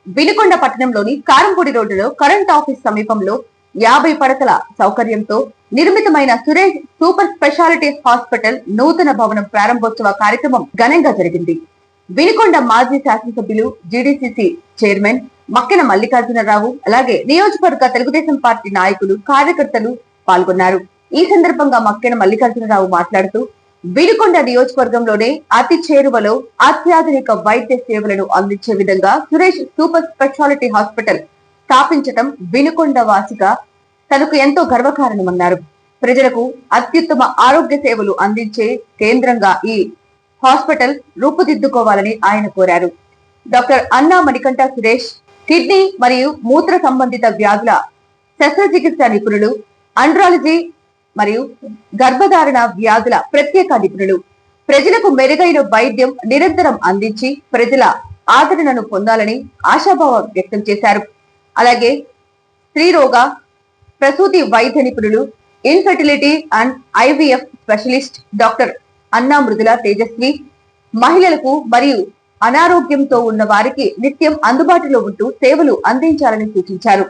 వినుకొండ పట్టణంలోని కారంపూడి రోడ్డులో current office సమీపంలో 50 పడకల సౌకర్యంతో నిర్మితమైన సురేష్ సూపర్ స్పెషాలిటీ హాస్పిటల్ నూతన భవనం ప్రారంభోత్సవ కార్యక్రమం ఘనంగా జరిగింది. వినుకొండ మాజీ శాసనసభ్యులు జీడీసీసీ చైర్మన్ మక్కెన మల్లికార్జునరావు, అలాగే నియోజకవర్గ తెలుగుదేశం పార్టీ నాయకులు, కార్యకర్తలు పాల్గొన్నారు. ఈ సందర్భంగా మక్కెన మల్లికార్జునరావు మాట్లాడుతూ, వినుకొండ నియోజకవర్గంలోనే అతి చేరువలో అత్యాధునిక వైద్య సేవలను అందించే విధంగా సురేష్ సూపర్ స్పెషాలిటీ హాస్పిటల్ స్థాపించటం వినుకొండ వాసిగా తనకు ఎంతో గర్వకారణమన్నారు. ప్రజలకు అత్యుత్తమ ఆరోగ్య సేవలు అందించే కేంద్రంగా ఈ హాస్పిటల్ రూపుదిద్దుకోవాలని ఆయన కోరారు. డాక్టర్ అన్నా మణికంఠ సురేష్ కిడ్నీ మరియు మూత్ర సంబంధిత వ్యాధుల శస్త్రచికిత్స నిపుణులు, అండ్రాలజీ మరియు గర్భధారణ వ్యాధుల ప్రత్యేక నిపుణులు, ప్రజలకు మెరుగైన వైద్యం నిరంతరం అందించి ప్రజల ఆదరణను పొందాలని ఆశాభావం వ్యక్తం చేశారు. అలాగే స్త్రీరోగ ప్రసూతి వైద్య నిపుణులు, infertility and IVF specialist doctor అన్నా మృదుల తేజస్వి మహిళలకు మరియు అనారోగ్యంతో ఉన్న వారికి నిత్యం అందుబాటులో ఉంటూ సేవలు అందించాలని సూచించారు.